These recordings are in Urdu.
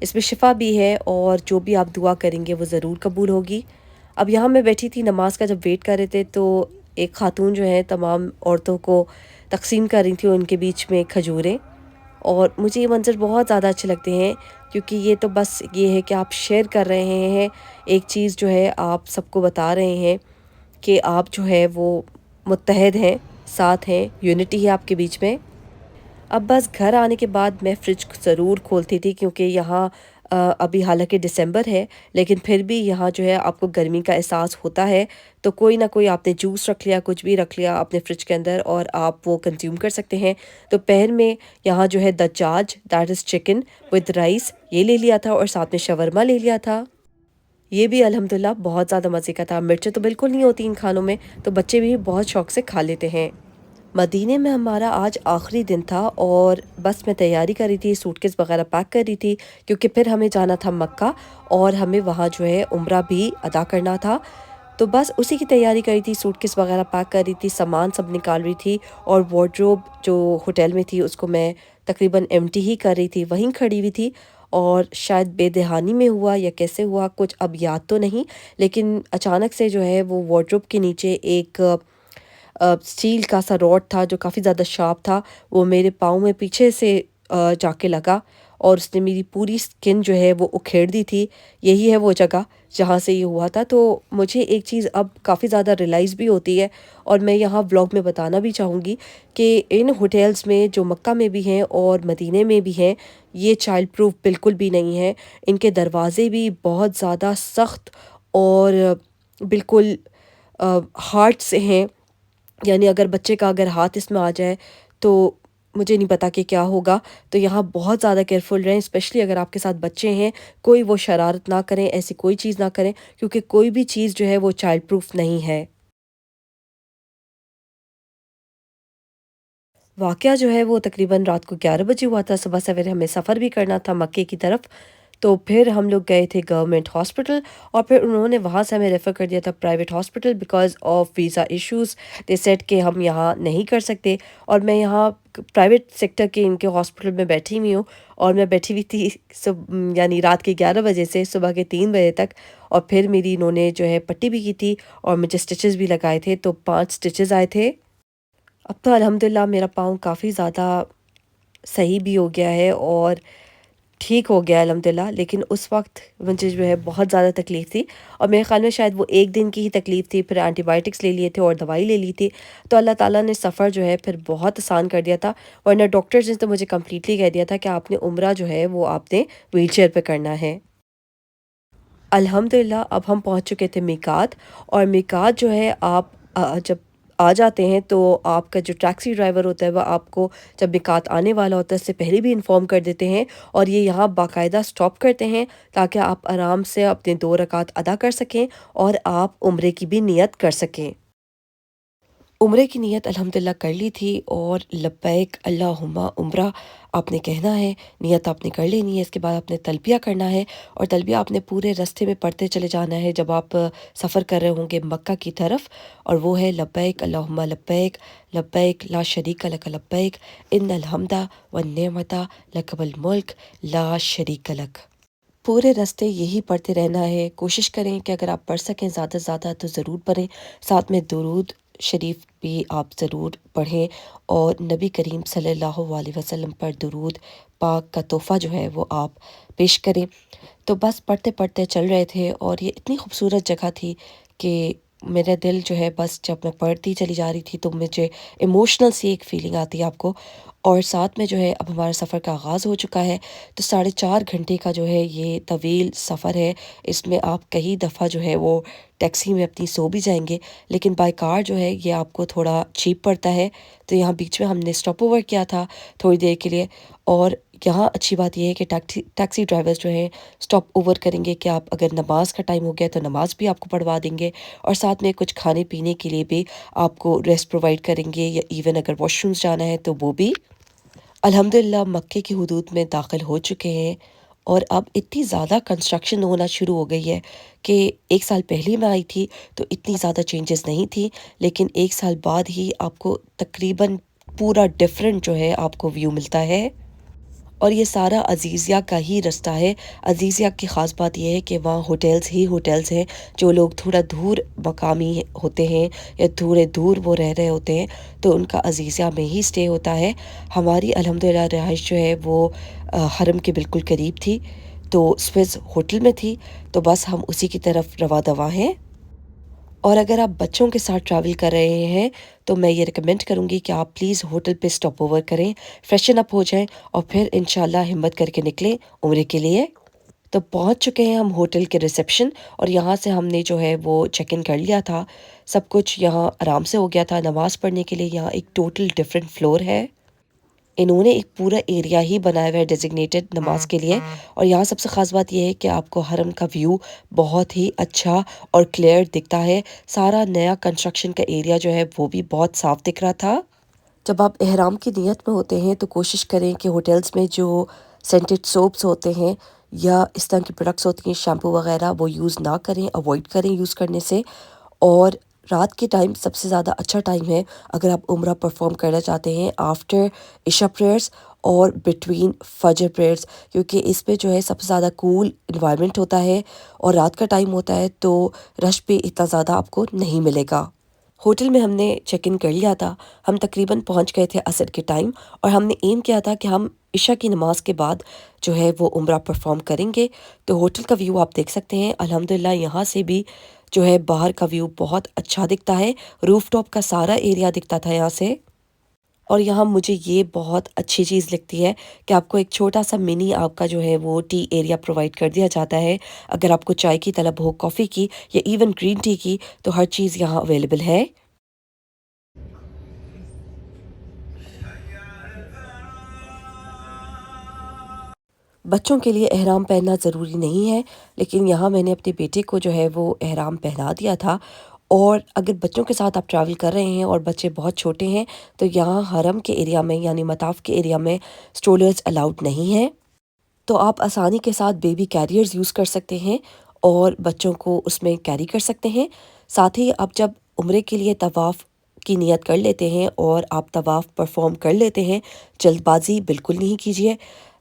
اس میں شفا بھی ہے اور جو بھی آپ دعا کریں گے وہ ضرور قبول ہوگی۔ اب یہاں میں بیٹھی تھی نماز کا جب ویٹ کر رہے تھے، تو ایک خاتون جو ہے تمام عورتوں کو تقسیم کر رہی تھی ان کے بیچ میں کھجوریں، اور مجھے یہ منظر بہت زیادہ اچھے لگتے ہیں، کیونکہ یہ تو بس یہ ہے کہ آپ شیئر کر رہے ہیں ایک چیز جو ہے، آپ سب کو بتا رہے ہیں کہ آپ جو ہے وہ متحد ہیں، ساتھ ہیں، یونٹی ہے آپ کے بیچ میں۔ اب بس گھر آنے کے بعد میں فریج ضرور کھولتی تھی، کیونکہ یہاں ابھی حالانکہ دسمبر ہے لیکن پھر بھی یہاں جو ہے آپ کو گرمی کا احساس ہوتا ہے، تو کوئی نہ کوئی آپ نے جوس رکھ لیا، کچھ بھی رکھ لیا اپنے فریج کے اندر اور آپ وہ کنزیوم کر سکتے ہیں۔ تو پہر میں یہاں جو ہے دجاج، that is chicken with rice, یہ لے لیا تھا اور ساتھ میں شاورما لے لیا تھا۔ یہ بھی الحمدللہ بہت زیادہ مزے کا تھا، مرچیں تو بالکل نہیں ہوتی ان کھانوں میں، تو بچے بھی بہت شوق سے کھا لیتے ہیں۔ مدینے میں ہمارا آج آخری دن تھا اور بس میں تیاری کر رہی تھی، سوٹ کیس وغیرہ پیک کر رہی تھی، کیونکہ پھر ہمیں جانا تھا مکہ اور ہمیں وہاں جو ہے عمرہ بھی ادا کرنا تھا۔ تو بس اسی کی تیاری کر رہی تھی، سوٹ کیس وغیرہ پیک کر رہی تھی، سامان سب نکال رہی تھی، اور وارڈروب جو ہوٹل میں تھی اس کو میں تقریباً ایمٹی ہی کر رہی تھی، وہیں کھڑی ہوئی تھی، اور شاید بے دہانی میں ہوا یا کیسے ہوا کچھ اب یاد تو نہیں، لیکن اچانک سے جو ہے وہ وارڈروب کے نیچے ایک اسٹیل کا سا راڈ تھا جو کافی زیادہ شارپ تھا، وہ میرے پاؤں میں پیچھے سے جا کے لگا اور اس نے میری پوری سکن جو ہے وہ اکھیڑ دی تھی۔ یہی ہے وہ جگہ جہاں سے یہ ہوا تھا۔ تو مجھے ایک چیز اب کافی زیادہ ریلائز بھی ہوتی ہے، اور میں یہاں ولاگ میں بتانا بھی چاہوں گی کہ ان ہوٹلز میں جو مکہ میں بھی ہیں اور مدینے میں بھی ہیں، یہ چائلڈ پروف بالکل بھی نہیں ہے۔ ان کے دروازے بھی بہت زیادہ سخت اور بالکل ہارڈ سے ہیں، یعنی اگر بچے کا اگر ہاتھ اس میں آ جائے تو مجھے نہیں پتا کہ کیا ہوگا۔ تو یہاں بہت زیادہ کیئرفل رہیں، اسپیشلی اگر آپ کے ساتھ بچے ہیں، کوئی وہ شرارت نہ کریں، ایسی کوئی چیز نہ کریں، کیونکہ کوئی بھی چیز جو ہے وہ چائلڈ پروف نہیں ہے۔ واقعہ جو ہے وہ تقریباً رات کو 11 بجے ہوا تھا، صبح سویرے ہمیں سفر بھی کرنا تھا مکے کی طرف۔ تو پھر ہم لوگ گئے تھے گورنمنٹ ہاسپٹل، اور پھر انہوں نے وہاں سے ہمیں ریفر کر دیا تھا private hospital, because of visa issues they said کہ ہم یہاں نہیں کر سکتے۔ اور میں یہاں پرائیویٹ سیکٹر کے ان کے ہاسپٹل میں بیٹھی ہوئی ہوں، اور میں بیٹھی ہوئی تھی یعنی رات کے 11 بجے سے صبح کے 3 بجے تک، اور پھر میری انہوں نے جو ہے پٹی بھی کی تھی اور مجھے سٹچز بھی لگائے تھے، تو 5 سٹچز آئے تھے۔ اب تو الحمدللہ میرا پاؤں کافی زیادہ صحیح بھی ہو گیا ہے اور ٹھیک ہو گیا الحمدللہ، لیکن اس وقت مجھے جو ہے بہت زیادہ تکلیف تھی، اور میرے خیال میں شاید وہ ایک دن کی ہی تکلیف تھی، پھر اینٹی بائیوٹکس لے لیے تھے اور دوائی لے لی تھی، تو اللہ تعالیٰ نے سفر جو ہے پھر بہت آسان کر دیا تھا، ورنہ ڈاکٹرز نے تو مجھے کمپلیٹلی کہہ دیا تھا کہ آپ نے عمرہ جو ہے وہ آپ نے ویل چیئر پہ کرنا ہے۔ الحمدللہ اب ہم پہنچ چکے تھے میقات، اور میقات جو ہے آپ جب آ جاتے ہیں تو آپ کا جو ٹیکسی ڈرائیور ہوتا ہے وہ آپ کو جب میقات آنے والا ہوتا ہے اس سے پہلے بھی انفارم کر دیتے ہیں، اور یہ یہاں باقاعدہ سٹاپ کرتے ہیں تاکہ آپ آرام سے اپنے 2 رکعت ادا کر سکیں اور آپ عمرے کی بھی نیت کر سکیں۔ عمرے کی نیت الحمدللہ کر لی تھی، اور لبیک اللہم عمرہ آپ نے کہنا ہے، نیت آپ نے کر لینی ہے، اس کے بعد آپ نے تلبیہ کرنا ہے، اور تلبیہ آپ نے پورے راستے میں پڑھتے چلے جانا ہے جب آپ سفر کر رہے ہوں گے مکہ کی طرف، اور وہ ہے لبیک اللہم لبیک، لبیک لا شریک لک لبیک، ان الحمد والنعمت لک والملک لا شریک لک۔ پورے راستے یہی پڑھتے رہنا ہے، کوشش کریں کہ اگر آپ پڑھ سکیں زیادہ سے زیادہ تو ضرور پڑھیں، ساتھ میں درود شریف بھی آپ ضرور پڑھیں، اور نبی کریم صلی اللہ علیہ وسلم پر درود پاک کا تحفہ جو ہے وہ آپ پیش کریں۔ تو بس پڑھتے پڑھتے چل رہے تھے، اور یہ اتنی خوبصورت جگہ تھی کہ میرا دل جو ہے بس جب میں پڑھتی چلی جا رہی تھی تو مجھے ایموشنل سی ایک فیلنگ آتی ہے آپ کو، اور ساتھ میں جو ہے اب ہمارا سفر کا آغاز ہو چکا ہے، تو 4.5 گھنٹے کا جو ہے یہ طویل سفر ہے، اس میں آپ کئی دفعہ جو ہے وہ ٹیکسی میں اپنی سو بھی جائیں گے، لیکن بائی کار جو ہے یہ آپ کو تھوڑا چیپ پڑتا ہے۔ تو یہاں بیچ میں ہم نے اسٹاپ اوور کیا تھا تھوڑی دیر کے لیے، اور یہاں اچھی بات یہ ہے کہ ٹیکسی ڈرائیورز جو ہیں اسٹاپ اوور کریں گے کہ آپ اگر نماز کا ٹائم ہو گیا تو نماز بھی آپ کو پڑھوا دیں گے، اور ساتھ میں کچھ کھانے پینے کے لیے بھی آپ کو ریسٹ پرووائڈ کریں گے، یا ایون اگر واش رومز جانا ہے تو وہ بھی۔ الحمدللہ مکے کی حدود میں داخل ہو چکے ہیں، اور اب اتنی زیادہ کنسٹرکشن ہونا شروع ہو گئی ہے کہ 1 سال پہلے میں آئی تھی تو اتنی زیادہ چینجز نہیں تھی، لیکن 1 سال بعد ہی آپ کو تقریباً پورا ڈیفرنٹ جو ہے آپ کو ویو ملتا ہے۔ اور یہ سارا عزیزیہ کا ہی رستہ ہے۔ عزیزیہ کی خاص بات یہ ہے کہ وہاں ہوٹلز ہیں، جو لوگ تھوڑا دور مقامی ہوتے ہیں یا تھوڑے دور وہ رہ رہے ہوتے ہیں تو ان کا عزیزیہ میں ہی سٹے ہوتا ہے۔ ہماری الحمدللہ رہائش جو ہے وہ حرم کے بالکل قریب تھی، تو سوئس ہوٹل میں تھی، تو بس ہم اسی کی طرف رواں دواں ہیں۔ اور اگر آپ بچوں کے ساتھ ٹریول کر رہے ہیں تو میں یہ ریکمینڈ کروں گی کہ آپ پلیز ہوٹل پہ سٹاپ اوور کریں، فریشن اپ ہو جائیں اور پھر انشاءاللہ ہمت کر کے نکلیں عمرے کے لیے۔ تو پہنچ چکے ہیں ہم ہوٹل کے ریسیپشن، اور یہاں سے ہم نے جو ہے وہ چیک ان کر لیا تھا، سب کچھ یہاں آرام سے ہو گیا تھا۔ نماز پڑھنے کے لیے یہاں ایک ٹوٹل ڈیفرنٹ فلور ہے، انہوں نے ایک پورا ایریا ہی بنایا ہوا ہے ڈیزگنیٹڈ نماز کے لیے۔ اور یہاں سب سے خاص بات یہ ہے کہ آپ کو حرم کا ویو بہت ہی اچھا اور کلیئر دکھتا ہے، سارا نیا کنسٹرکشن کا ایریا جو ہے وہ بھی بہت صاف دکھ رہا تھا۔ جب آپ احرام کی نیت میں ہوتے ہیں تو کوشش کریں کہ ہوٹلز میں جو سینٹڈ سوپس ہوتے ہیں یا اس طرح کی پروڈکٹس ہوتی ہیں، شیمپو وغیرہ، وہ یوز نہ کریں، اوائڈ کریں یوز کرنے سے۔ اور رات کے ٹائم سب سے زیادہ اچھا ٹائم ہے اگر آپ عمرہ پرفارم کرنا چاہتے ہیں، آفٹر عشاء پریئرس اور بٹوین فجر پریئرس، کیونکہ اس پہ جو ہے سب سے زیادہ کول انوائرمنٹ ہوتا ہے اور رات کا ٹائم ہوتا ہے تو رش پہ اتنا زیادہ آپ کو نہیں ملے گا۔ ہوٹل میں ہم نے چیک ان کر لیا تھا، ہم تقریباً پہنچ گئے تھے عصر کے ٹائم، اور ہم نے ایم کیا تھا کہ ہم عشاء کی نماز کے بعد جو ہے وہ عمرہ پرفارم کریں گے۔ تو ہوٹل کا ویو آپ دیکھ سکتے ہیں، الحمدللہ یہاں سے بھی جو ہے باہر کا ویو بہت اچھا دکھتا ہے، روف ٹاپ کا سارا ایریا دکھتا تھا یہاں سے۔ اور یہاں مجھے یہ بہت اچھی چیز لگتی ہے کہ آپ کو ایک چھوٹا سا منی آپ کا جو ہے وہ ٹی ایریا پرووائڈ کر دیا جاتا ہے، اگر آپ کو چائے کی طلب ہو، کافی کی یا ایون گرین ٹی کی، تو ہر چیز یہاں اویلیبل ہے۔ بچوں کے لیے احرام پہننا ضروری نہیں ہے، لیکن یہاں میں نے اپنے بیٹے کو جو ہے وہ احرام پہنا دیا تھا۔ اور اگر بچوں کے ساتھ آپ ٹریول کر رہے ہیں اور بچے بہت چھوٹے ہیں تو یہاں حرم کے ایریا میں یعنی مطاف کے ایریا میں سٹرولرز الاؤڈ نہیں ہیں، تو آپ آسانی کے ساتھ بیبی کیریئرز یوز کر سکتے ہیں اور بچوں کو اس میں کیری کر سکتے ہیں۔ ساتھ ہی آپ جب عمرے کے لیے طواف کی نیت کر لیتے ہیں اور آپ طواف پرفارم کر لیتے ہیں، جلد بازی بالکل نہیں کیجیے۔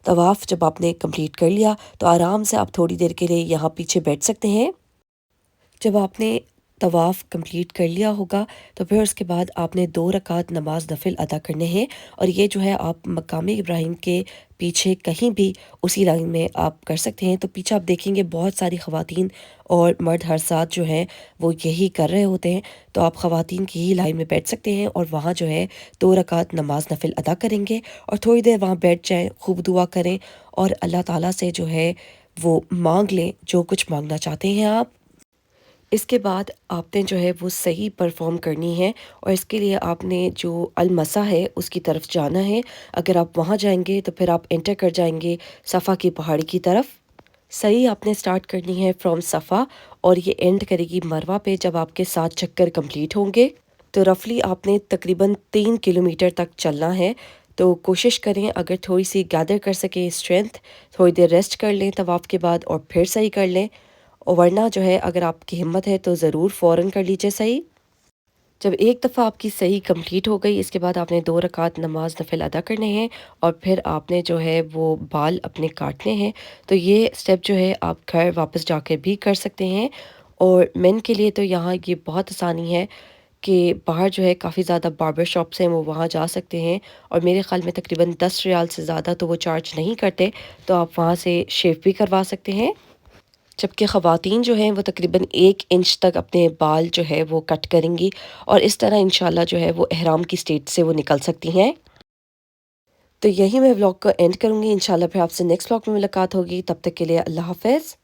طواف جب آپ نے کمپلیٹ کر لیا تو آرام سے آپ تھوڑی دیر کے لیے یہاں پیچھے بیٹھ سکتے ہیں۔ جب آپ نے طواف کمپلیٹ کر لیا ہوگا تو پھر اس کے بعد آپ نے 2 رکعت نماز نفل ادا کرنے ہیں، اور یہ جو ہے آپ مقام ابراہیم کے پیچھے کہیں بھی اسی لائن میں آپ کر سکتے ہیں۔ تو پیچھے آپ دیکھیں گے بہت ساری خواتین اور مرد حضرات جو ہیں وہ یہی کر رہے ہوتے ہیں، تو آپ خواتین کی ہی لائن میں بیٹھ سکتے ہیں اور وہاں جو ہے 2 رکعت نماز نفل ادا کریں گے، اور تھوڑی دیر وہاں بیٹھ جائیں، خوب دعا کریں اور اللہ تعالیٰ سے جو ہے وہ مانگ لیں جو کچھ مانگنا چاہتے ہیں آپ۔ اس کے بعد آپ نے جو ہے وہ صحیح پرفارم کرنی ہے، اور اس کے لیے آپ نے جو المسا ہے اس کی طرف جانا ہے۔ اگر آپ وہاں جائیں گے تو پھر آپ انٹر کر جائیں گے صفا کی پہاڑی کی طرف۔ صحیح آپ نے سٹارٹ کرنی ہے فرام صفا، اور یہ اینڈ کرے گی مروہ پہ جب آپ کے 7 چکر کمپلیٹ ہوں گے۔ تو رفلی آپ نے تقریباً 3 کلومیٹر تک چلنا ہے، تو کوشش کریں اگر تھوڑی سی گیدر کر سکیں اسٹرینتھ، تھوڑی دیر ریسٹ کر لیں طواف کے بعد اور پھر صحیح کر لیں، اور ورنہ جو ہے اگر آپ کی ہمت ہے تو ضرور فوراً کر لیجیے صحیح۔ جب ایک دفعہ آپ کی صحیح کمپلیٹ ہو گئی، اس کے بعد آپ نے 2 رکعت نماز نفل ادا کرنے ہیں، اور پھر آپ نے جو ہے وہ بال اپنے کاٹنے ہیں۔ تو یہ سٹیپ جو ہے آپ گھر واپس جا کے بھی کر سکتے ہیں، اور مین کے لیے تو یہاں یہ بہت آسانی ہے کہ باہر جو ہے کافی زیادہ باربر شاپس ہیں، وہ وہاں جا سکتے ہیں، اور میرے خیال میں تقریباً 10 ریال سے زیادہ تو وہ چارج نہیں کرتے، تو آپ وہاں سے شیو بھی کروا سکتے ہیں۔ جبکہ خواتین جو ہیں وہ تقریباً 1 انچ تک اپنے بال جو ہے وہ کٹ کریں گی، اور اس طرح انشاءاللہ جو ہے وہ احرام کی سٹیٹ سے وہ نکل سکتی ہیں۔ تو یہی میں ولاگ کو اینڈ کروں گی، انشاءاللہ پھر آپ سے نیکسٹ ولاگ میں ملاقات ہوگی، تب تک کے لیے اللہ حافظ۔